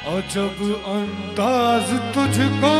अजब अंदाज तुझको,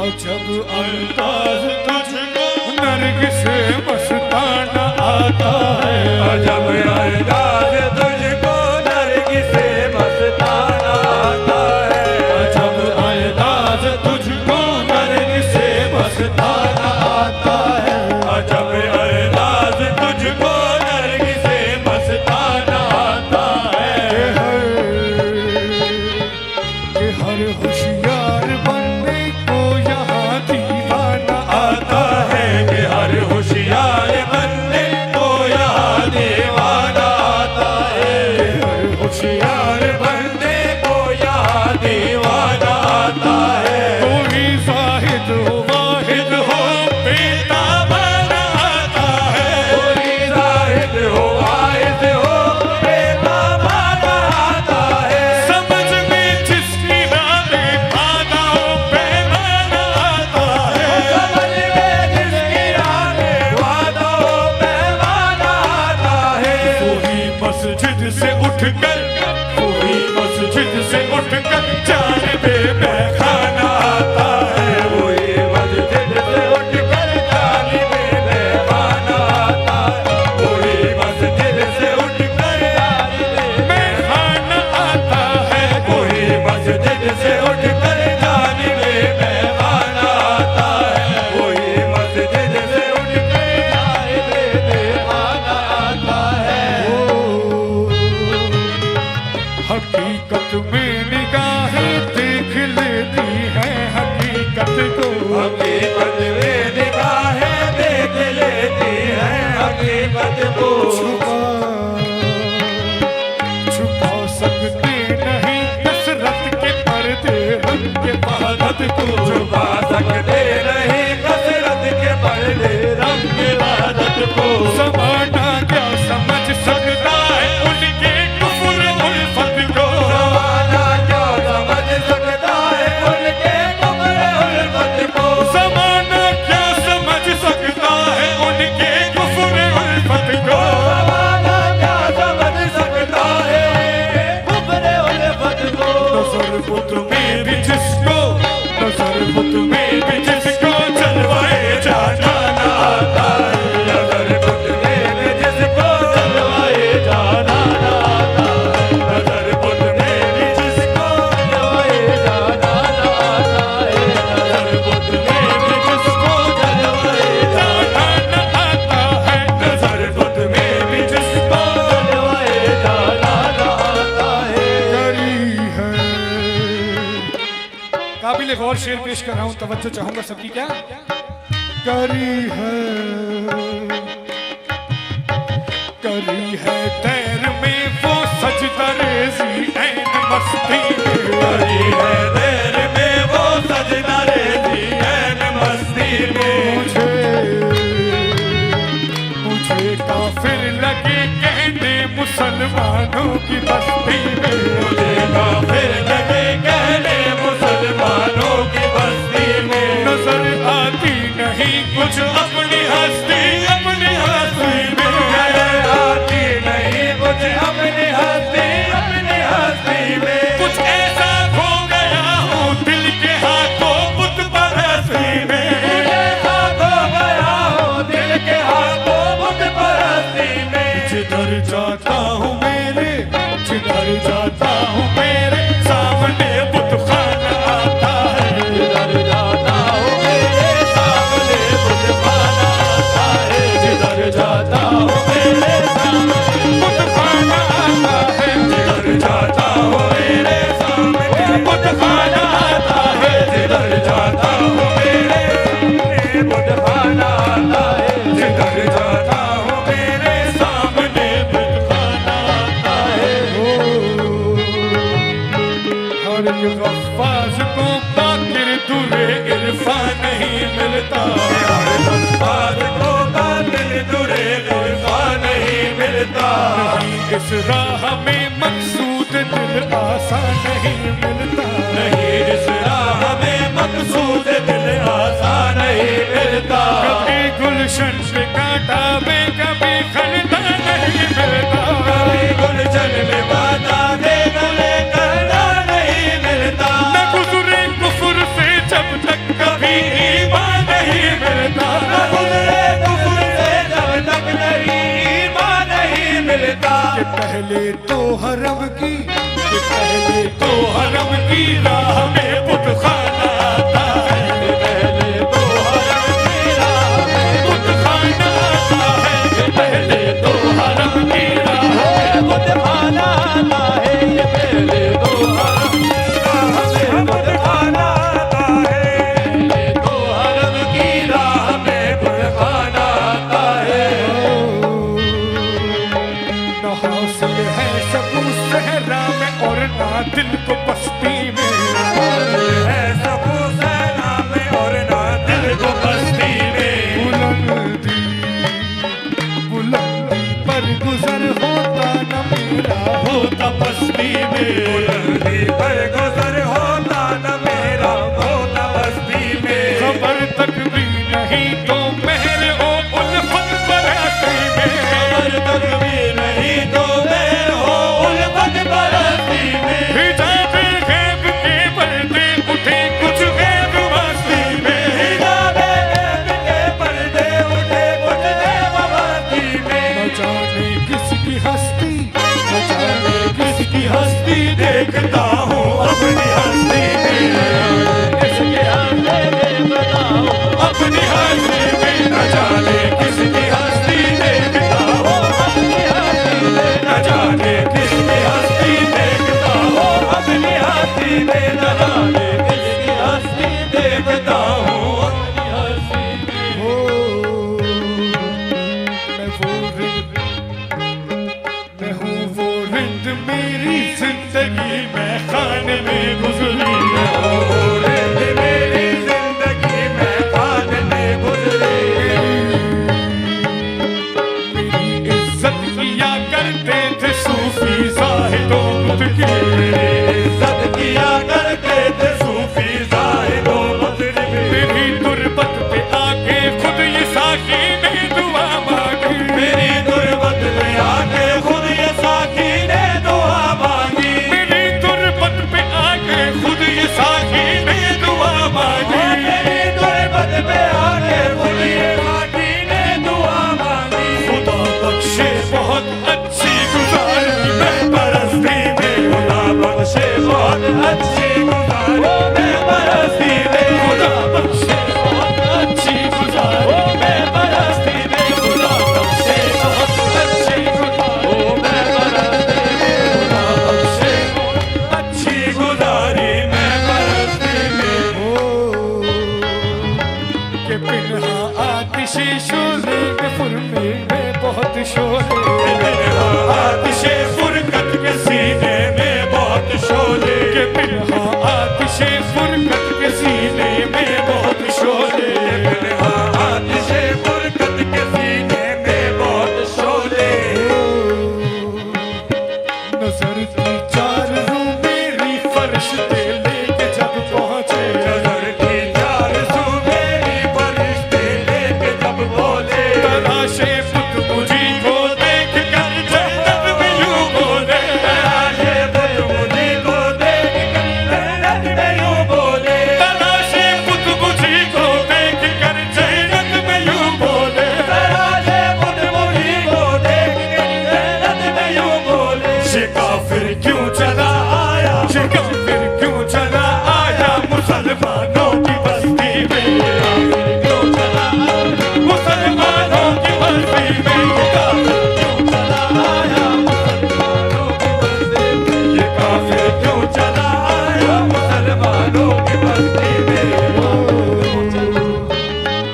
अजब अंदाज तुझको, नरगिस मस्ताना आता है। अजब अंदाज तुझको, नरगिस मस्ताना आता है। अजब अंदाज तुझको, नरगिस मस्ताना आता है। अजब अंदाज तुझको, नरगिस मस्ताना आता है। हर होशियार बनने को यहाँ दीवाना आता है कि हर होशियार बनने को यहाँ दीवाना आता है। हर होशियार बनने को यहाँ दीवाना आता है। कोई वाहिद हो, वाहिद हो, बेताबाना आता है। कोई जाहिद हो, वाहिद हो, बेताबाना आता है। समझ में जिसकी नामे आना हो, पैमाना आता है। समझ में जिसकी आने वादा हो, पैमाना आता है। कोई मस्जिद से उठकर, कोई मस्जिद से उठकर जानबे मैखाना आता है। कोई मस्जिद से उठकर जानिबे मैखाना आता है। कोई मस्जिद से उठकर जानिबे मैखाना आता है। कोई मस्जिद से उठकर जानिबे मैखाना आता है। कोई मस्जिद से उठकर जानिबे मैखाना आता है। हकीकत में निगाहें देख लेती हैं हकीकत को। हकीकत में निगाहें देख लेती हैं हकीकत को। छुपा छुपा सकते नहीं कसरत के पर्दे रंग के बहादत को। छुपा सकते नहीं कसरत के पर्दे रंग के आदत को। ज़माना क्या समझ सकता है उनके कुफ्र उल्फत को। ज़माना क्या समझ सकता है उनके कुफ्र उल्फत को। ज़माना क्या समझ सकता है उनके कुफ्र उल्फत को। ज़माना क्या समझ सकता है कुफ्र उल्फत को। नज़र बुत में भी जिसको, नज़र बुत में भी जिसको जलवाए जाना आता है। नज़र बुत में भी जिसको जलवाए जाना आता है। नज़र बुत में भी जिसको जलवाए जाना आता है। नज़र बुत में भी जिसको जलवाए जाना आता है। नज़र बुत में भी जिसको जलवाए जाना आता है। करी है। काबिल गौर शेर पेश कर रहा हूं, तवज्जो चाहूंगा सबकी। क्या करी है, करी है तैर में वो सजदा रेज़ी ऐन मस्ती में। करी है देर में वो सजना रेज़ी ऐन मस्ती में। मुझे काफिर लगे कहने मुसलमानों की बस्ती में। मुझे काफिर लगे कहने मुसलमानों की बस्ती में। नजर आती नहीं कुछ अपनी हस्ती, अपनी हस्ती में। नजर आती नहीं कुछ अपनी हस्ती, अपनी हस्ती में। कुछ ऐसा खो गया हूँ दिल के हाथों बुत परस्ती में। ऐसा खो गया हूँ दिल के हाथों बुत परस्ती में। जिधर जाता हूँ मेरे, जिधर जाता हूँ मेरे सामने बुत खाना आता है। जिधर जाता हूँ मेरे सामने बुत खाना आता है। जिधर जाता हूँ मेरे सामने बुत खाना आता है। जिधर जाता हूँ मेरे सामने बुत खाना आता है। जिधर जाता हूँ मेरे सामने बुत खाना आता है। जिधर जाता हूँ मेरे सामने बुत खाना आता है। हर एक गफ्फाज को बाकिर दुरे इरफान नहीं मिलता। हर गफ्फार को बातिल दुरे इरफान नहीं मिलता। नहीं इस राह में मकसूद दिल आसान नहीं मिलता। नहीं इस राह में मकसूद दिल आसान नहीं मिलता। कभी गुलशन पे कांटा में कभी खलता नहीं मिलता। कभी गुलशन में बाधा दे गले करना नहीं पहले तो हरम की, कि पहले तो हरम की राह में बुत खाना आता है, पहले तो हरम की राह में बुत खाना आता है, पहले तो हरम की राह में बुत खाना आता है, ये पहले तो हरम की राह में बुत खाना आता है, पहले तो हरम की राह में बुत खाना आता है। न हासिल है सकून सहरा में और ना दिल को बस्ती में, है सकून सहरा में और ना दिल को बस्ती में, बुलंदी बुलंदी पर गुजर होता न मेरा होता बस्ती में, बुलंदी पर गुजर होता न मेरा होता बस्ती में, खबर तक भी नहीं तो महर ओ उल्फत बराती में, खबर तक भी नहीं तो मैं हो उल्फत बरती में, हिजाबे गैब के पर्दे उठे कुछ गैब वास्ती में, हिजाबे गैब के पर्दे उठे कुछ गैब वास्ती में, न जाने किसकी हस्ती, न जाने किसकी हस्ती देखता हूँ अपनी हस्ती में, किसके हाथे में बताओ अपनी हस्ती में, न जाने किसकी हस्ती देखता हो, अपनी हस्ती में, न जाने किसकी हस्ती देखता हो, अपनी हस्ती में, न जाने किसकी हस्ती देखता हूँ अपनी हस्ती में। हो मैं वो रिंद, मैं हूँ वो रिंद मेरी जिंदगी मैं खाने में गुजरी मेरी जिंदगी में खान में गुजरी, मेरी इज्जत किया करते थे सूफी साहिदों के, इज्जत किया करते थे सूफी साहिबों मगरिब, मेरी तुरबत पे आके खुद ये साकी ने दुआ मांगी, मेरी गुर्बत में आके खुद ये साकी ने दुआ मांगी, मेरी तुरबत पे आके खुद ये साकी ने दुआ मांगी, मेरी गुर्बत में आके खुद ये साकी ने दुआ मांगी, खुदा बख्शे बहुत अच्छी गुजारी मैं परस्ती में, खुदा बख्शे बहुत अच्छी गुजारी मैं बरसती में, खुदा बख्शे बहुत अच्छी गुजारी मैं बरसती में, खुदा बख्शे बहुत अच्छी गुजारी मैं बरसती में, खुदा बख्शे अच्छी गुजारी मैं बरसती में। के पिन्हा आतिशे शोले में फुरमे में बहुत शोले, आतिशे फुरकत के सीने में बहुत शोले, के पिन्हा आतिशे फुरकत के सीने में बहुत शोले, आतिशे फुरकत के सीने में बहुत शोले, नजर की चार रू मेरी फर्श पे लेके जब पहुंचे, नजर की चार सू मेरी फरिश्ते लेके जब बोले, तलाशे पुत मुझी को देख कर जन्नत में यूं बोले, तलाशे पुत मुझी को देख कर जन्नत में यूं बोले, तलाशे पुत मुझी को देख कर जन्नत में यूं बोले, तलाशे पुत मुझी को देख कर जन्नत में यूं बोले, ये काफिर क्यों चला आया, ये काफिर क्यों चला आया मुसलमानों की बस्ती में, क्यों चला मुसलमानों की बस्ती में, ये काफिर क्यों चला आया मुसलमानों की बस्ती में, ये काफिर क्यों चला आया मुसलमानों की बस्ती में,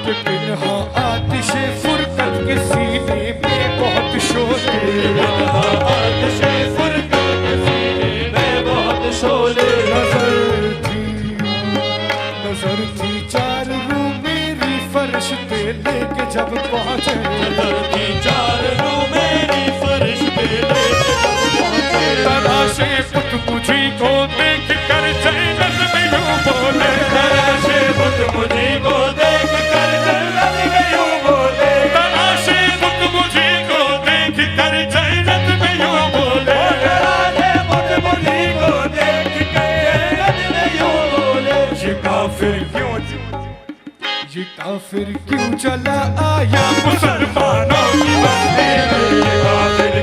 के पिन्हा आतिशे फुरकत के सीने में बहुत शोले, आतिशे फुरकत के सीने में बहुत शोले, नजर थी चार रू मेरी फर्श पे लेके जब पहुंचे, नजर की चार रू मेरी फरिश्ते लेके जब पहुंचे, तलाशे पुत मुझी को देख कर जन्नत में यूं बोले, तलाशे पुत मुझी को देख कर जन्नत में यूं बोले, तलाशे पुत मुझी को देख कर जन्नत में यूं बोले, तलाशे पुत मुझी को देख कर जन्नत में यूं बोले, ये काफिर क्यों, ये काफिर क्यों चला आया मुसलमानों की बस्ती में, ये काफिर